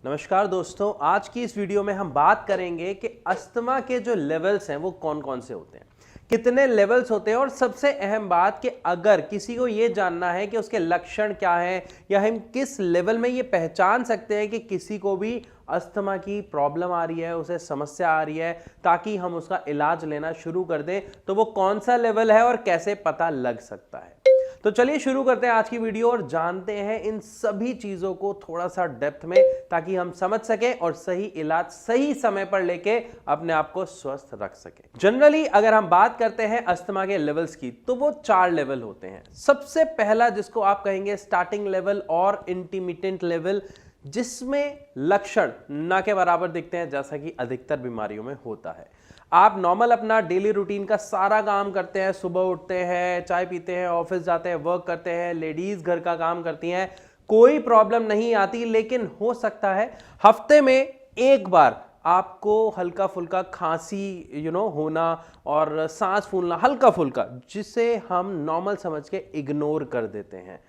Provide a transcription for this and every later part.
नमस्कार दोस्तों, आज की इस वीडियो में हम बात करेंगे कि अस्थमा के जो लेवल्स हैं वो कौन कौन से होते हैं, कितने लेवल्स होते हैं और सबसे अहम बात कि अगर किसी को ये जानना है कि उसके लक्षण क्या हैं या हम किस लेवल में ये पहचान सकते हैं कि किसी को भी अस्थमा की प्रॉब्लम आ रही है, उसे समस्या आ रही है, ताकि हम उसका इलाज लेना शुरू कर दें, तो वो कौन सा लेवल है और कैसे पता लग सकता है। तो चलिए शुरू करते हैं आज की वीडियो और जानते हैं इन सभी चीजों को थोड़ा सा डेप्थ में, ताकि हम समझ सकें और सही इलाज सही समय पर लेके अपने आप को स्वस्थ रख सकें। जनरली अगर हम बात करते हैं अस्थमा के लेवल्स की, तो वो 4 लेवल होते हैं। सबसे पहला जिसको आप कहेंगे स्टार्टिंग लेवल और इंटरमिटेंट लेवल, जिसमें लक्षण ना के बराबर दिखते हैं, जैसा कि अधिकतर बीमारियों में होता है। आप नॉर्मल अपना डेली रूटीन का सारा काम करते हैं, सुबह उठते हैं, चाय पीते हैं, ऑफिस जाते हैं, वर्क करते हैं, लेडीज घर का काम करती हैं, कोई प्रॉब्लम नहीं आती। लेकिन हो सकता है हफ्ते में एक बार आपको हल्का फुल्का खांसी होना और सांस फूलना हल्का फुल्का, जिसे हम नॉर्मल समझ के इग्नोर कर देते हैं।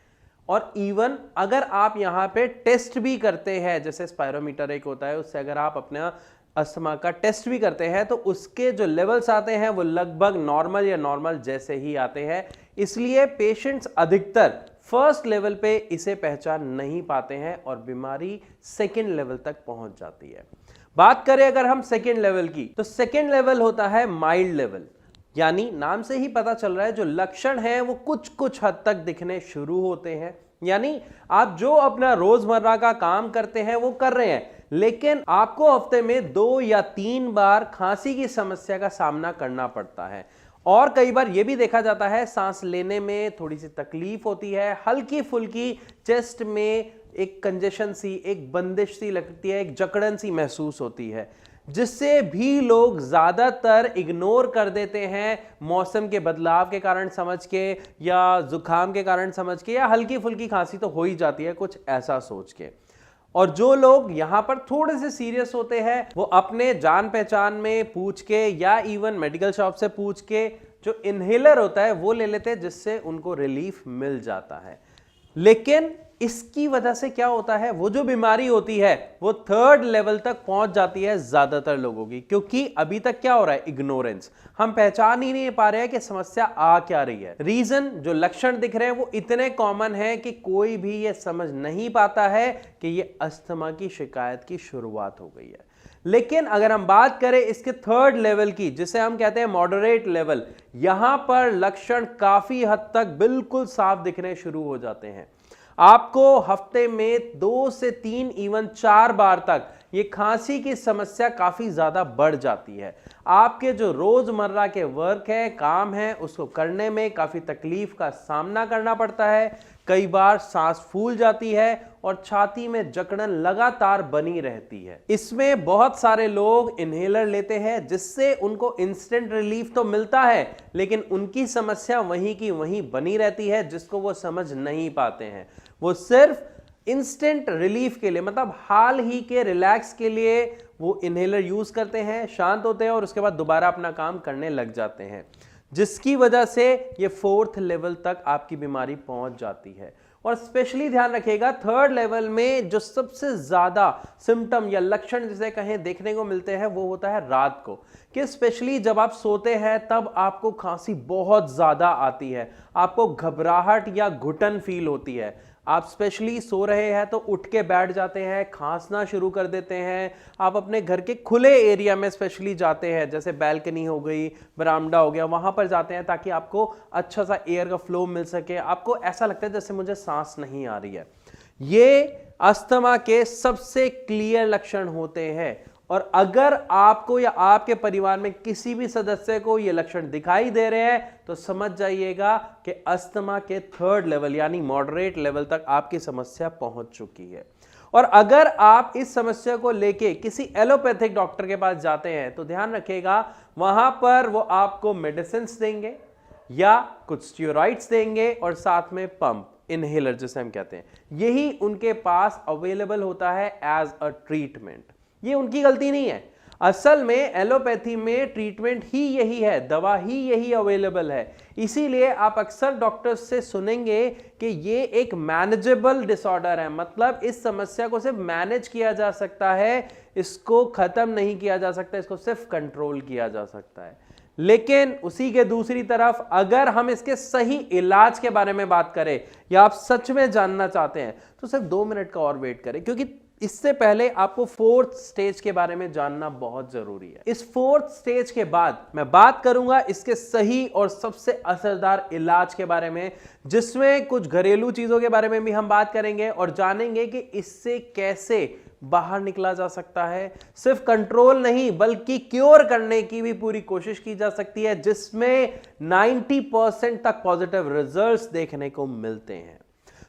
और इवन अगर आप यहाँ पे टेस्ट भी करते हैं, जैसे स्पायरोमीटर एक होता है, उससे अगर आप अपना अस्थमा का टेस्ट भी करते हैं, तो उसके जो लेवल्स आते हैं वो लगभग नॉर्मल या नॉर्मल जैसे ही आते हैं। इसलिए पेशेंट्स अधिकतर फर्स्ट लेवल पे इसे पहचान नहीं पाते हैं और बीमारी सेकेंड लेवल तक पहुंच जाती है। बात करें अगर हम सेकेंड लेवल की, तो सेकेंड लेवल होता है माइल्ड लेवल, यानी नाम से ही पता चल रहा है जो लक्षण है वो कुछ कुछ हद तक दिखने शुरू होते हैं। यानी आप जो अपना रोजमर्रा का काम करते हैं वो कर रहे हैं, लेकिन आपको हफ्ते में 2 या 3 बार खांसी की समस्या का सामना करना पड़ता है। और कई बार यह भी देखा जाता है सांस लेने में थोड़ी सी तकलीफ होती है, हल्की फुल्की चेस्ट में एक कंजेशन सी, एक बंदिश सी लगती है, एक जकड़न सी महसूस होती है, जिससे भी लोग ज्यादातर इग्नोर कर देते हैं, मौसम के बदलाव के कारण समझ के या जुकाम के कारण समझ के, या हल्की फुल्की खांसी तो हो ही जाती है कुछ ऐसा सोच के। और जो लोग यहां पर थोड़े से सीरियस होते हैं, वो अपने जान पहचान में पूछ के या इवन मेडिकल शॉप से पूछ के जो इनहेलर होता है वो ले लेते हैं, जिससे उनको रिलीफ मिल जाता है। लेकिन इसकी वजह से क्या होता है, वो जो बीमारी होती है वो थर्ड लेवल तक पहुंच जाती है ज्यादातर लोगों की, क्योंकि अभी तक क्या हो रहा है, इग्नोरेंस। हम पहचान ही नहीं पा रहे हैं कि समस्या आ क्या रही है। रीजन जो लक्षण दिख रहे हैं वो इतने कॉमन है कि कोई भी ये समझ नहीं पाता है कि ये अस्थमा की शिकायत की शुरुआत हो गई है। लेकिन अगर हम बात करें इसके थर्ड लेवल की, जिसे हम कहते हैं मॉडरेट लेवल, यहां पर लक्षण काफी हद तक बिल्कुल साफ दिखने शुरू हो जाते हैं। आपको हफ्ते में 2 से 3 इवन 4 बार तक ये खांसी की समस्या काफी ज्यादा बढ़ जाती है। आपके जो रोजमर्रा के वर्क है, काम है, उसको करने में काफी तकलीफ का सामना करना पड़ता है। कई बार सांस फूल जाती है और छाती में जकड़न लगातार बनी रहती है। इसमें बहुत सारे लोग इनहेलर लेते हैं, जिससे उनको इंस्टेंट रिलीफ तो मिलता है, लेकिन उनकी समस्या वहीं की वहीं बनी रहती है, जिसको वो समझ नहीं पाते हैं। वो सिर्फ इंस्टेंट रिलीफ के लिए, मतलब हाल ही के रिलैक्स के लिए वो इनहेलर यूज करते हैं, शांत होते हैं और उसके बाद दोबारा अपना काम करने लग जाते हैं, जिसकी वजह से ये 4th लेवल तक आपकी बीमारी पहुंच जाती है। और स्पेशली ध्यान रखिएगा, थर्ड लेवल में जो सबसे ज्यादा सिम्टम या लक्षण जिसे कहें देखने को मिलते हैं वो होता है रात को, कि स्पेशली जब आप सोते हैं तब आपको खांसी बहुत ज्यादा आती है, आपको घबराहट या घुटन फील होती है। आप स्पेशली सो रहे हैं तो उठ के बैठ जाते हैं, खांसना शुरू कर देते हैं। आप अपने घर के खुले एरिया में स्पेशली जाते हैं, जैसे बैल्कनी हो गई, बरामदा हो गया, वहां पर जाते हैं ताकि आपको अच्छा सा एयर का फ्लो मिल सके। आपको ऐसा लगता है जैसे मुझे सांस नहीं आ रही है। ये अस्थमा के सबसे क्लियर लक्षण होते हैं। और अगर आपको या आपके परिवार में किसी भी सदस्य को ये लक्षण दिखाई दे रहे हैं, तो समझ जाइएगा कि अस्थमा के थर्ड लेवल यानी मॉडरेट लेवल तक आपकी समस्या पहुंच चुकी है। और अगर आप इस समस्या को लेके किसी एलोपैथिक डॉक्टर के पास जाते हैं, तो ध्यान रखिएगा वहां पर वो आपको मेडिसिन देंगे या कुछ स्टेरॉइड्स देंगे और साथ में पंप, इनहेलर जिसे हम कहते हैं, यही उनके पास अवेलेबल होता है एज अ ट्रीटमेंट। ये उनकी गलती नहीं है। असल में एलोपैथी में ट्रीटमेंट ही यही है, दवा ही यही अवेलेबल है। इसीलिए आप अक्सर डॉक्टर्स से सुनेंगे कि ये एक मैनेजेबल डिसऑर्डर है, मतलब इस समस्या को सिर्फ मैनेज किया जा सकता है, इसको खत्म नहीं किया जा सकता, इसको सिर्फ कंट्रोल किया जा सकता है। लेकिन उसी के दूसरी तरफ अगर हम इसके सही इलाज के बारे में बात करें या आप सच में जानना चाहते हैं तो सिर्फ 2 मिनट का और वेट करें, क्योंकि इससे पहले आपको 4th स्टेज के बारे में जानना बहुत जरूरी है। इस 4th स्टेज के बाद मैं बात करूंगा इसके सही और सबसे असरदार इलाज के बारे में, जिसमें कुछ घरेलू चीजों के बारे में भी हम बात करेंगे और जानेंगे कि इससे कैसे बाहर निकला जा सकता है। सिर्फ कंट्रोल नहीं बल्कि क्योर करने की भी पूरी कोशिश की जा सकती है, जिसमें 90% तक पॉजिटिव रिजल्ट्स देखने को मिलते हैं।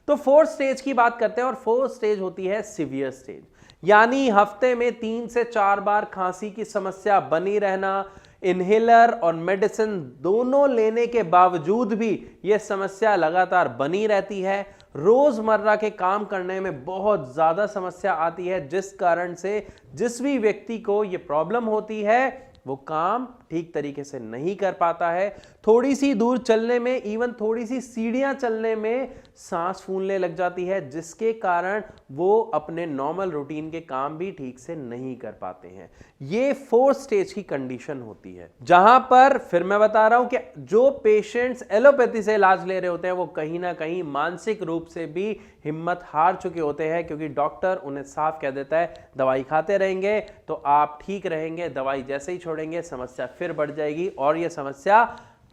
तो 4th स्टेज की बात करते हैं और 4th स्टेज होती है सीवियर स्टेज, यानी हफ्ते में 3 से 4 बार खांसी की समस्या बनी रहना, इनहेलर और मेडिसिन दोनों लेने के बावजूद भी यह समस्या लगातार बनी रहती है। रोजमर्रा के काम करने में बहुत ज्यादा समस्या आती है, जिस कारण से जिस भी व्यक्ति को यह प्रॉब्लम होती है वो काम ठीक तरीके से नहीं कर पाता है। थोड़ी सी दूर चलने में, इवन थोड़ी सी सीढ़ियां चलने में सांस फूलने लग जाती है, जिसके कारण वो अपने नॉर्मल रूटीन के काम भी ठीक से नहीं कर पाते हैं। ये 4th स्टेज की कंडीशन होती है, जहां पर फिर मैं बता रहा हूं कि जो पेशेंट्स एलोपैथी से इलाज ले रहे होते हैं वो कहीं ना कहीं मानसिक रूप से भी हिम्मत हार चुके होते हैं, क्योंकि डॉक्टर उन्हें साफ कह देता है दवाई खाते रहेंगे तो आप ठीक रहेंगे, दवाई जैसे ही छोड़ेंगे समस्या फिर बढ़ जाएगी और यह समस्या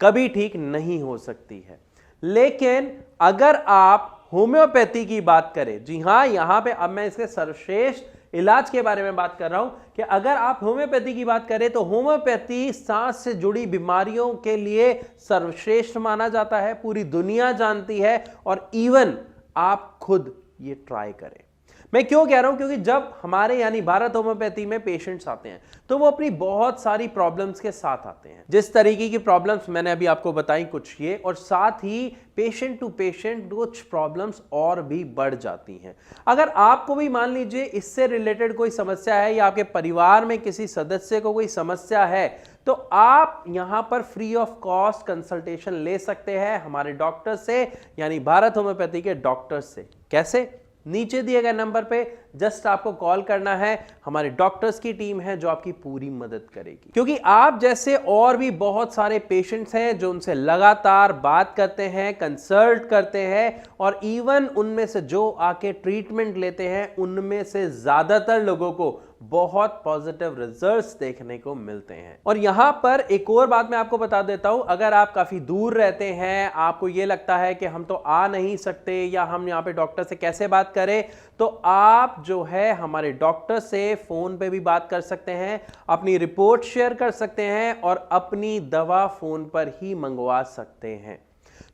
कभी ठीक नहीं हो सकती है। लेकिन अगर आप होम्योपैथी की बात करें, जी हां, यहां पे अब मैं इसके सर्वश्रेष्ठ इलाज के बारे में बात कर रहा हूं कि अगर आप होम्योपैथी की बात करें तो होम्योपैथी सांस से जुड़ी बीमारियों के लिए सर्वश्रेष्ठ माना जाता है, पूरी दुनिया जानती है और इवन आप खुद ये ट्राई करें। मैं क्यों कह रहा हूं, क्योंकि जब हमारे यानी भारत होम्योपैथी में पेशेंट्स आते हैं तो वो अपनी बहुत सारी प्रॉब्लम्स के साथ आते हैं। जिस तरीके की प्रॉब्लम्स मैंने अभी आपको बताई कुछ ये, और साथ ही पेशेंट टू पेशेंट कुछ प्रॉब्लम्स और भी बढ़ जाती हैं। अगर आपको भी मान लीजिए इससे रिलेटेड कोई समस्या है या आपके परिवार में किसी सदस्य को कोई समस्या है तो आप यहां पर फ्री ऑफ कॉस्ट कंसल्टेशन ले सकते हैं हमारे डॉक्टर से, यानी भारत होम्योपैथी के डॉक्टर से। कैसे? नीचे दिए गए नंबर पे जस्ट आपको कॉल करना है, हमारे डॉक्टर्स की टीम है जो आपकी पूरी मदद करेगी। क्योंकि आप जैसे और भी बहुत सारे पेशेंट्स हैं जो उनसे लगातार बात करते हैं, कंसल्ट करते हैं और इवन उनमें से जो आके ट्रीटमेंट लेते हैं उनमें से ज्यादातर लोगों को बहुत पॉजिटिव रिजल्ट्स देखने को मिलते हैं। और यहां पर एक और बात मैं आपको बता देता हूं, अगर आप काफी दूर रहते हैं, आपको यह लगता है कि हम तो आ नहीं सकते या हम यहां पे डॉक्टर से कैसे बात करें, तो आप जो है हमारे डॉक्टर से फोन पे भी बात कर सकते हैं, अपनी रिपोर्ट शेयर कर सकते हैं और अपनी दवा फोन पर ही मंगवा सकते हैं।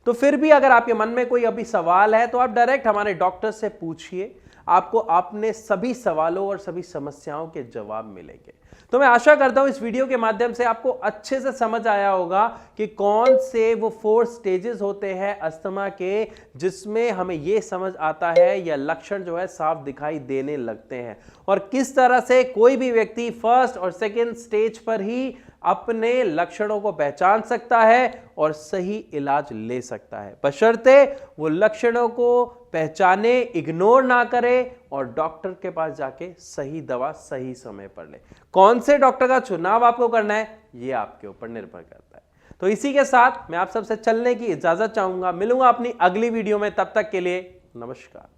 तो फिर भी अगर आपके मन में कोई अभी सवाल है तो आप डायरेक्ट हमारे डॉक्टर से पूछिए, आपको अपने सभी सवालों और सभी समस्याओं के जवाब मिलेंगे। तो मैं आशा करता हूं इस वीडियो के माध्यम से आपको अच्छे से समझ आया होगा कि कौन से वो 4 स्टेजेस होते हैं अस्थमा के, जिसमें हमें यह समझ आता है या लक्षण जो है साफ दिखाई देने लगते हैं और किस तरह से कोई भी व्यक्ति 1st और 2nd स्टेज पर ही अपने लक्षणों को पहचान सकता है और सही इलाज ले सकता है, बशर्ते वो लक्षणों को पहचाने, इग्नोर ना करे और डॉक्टर के पास जाके सही दवा सही समय पर ले। कौन से डॉक्टर का चुनाव आपको करना है ये आपके ऊपर निर्भर करता है। तो इसी के साथ मैं आप सबसे चलने की इजाजत चाहूंगा, मिलूंगा अपनी अगली वीडियो में, तब तक के लिए नमस्कार।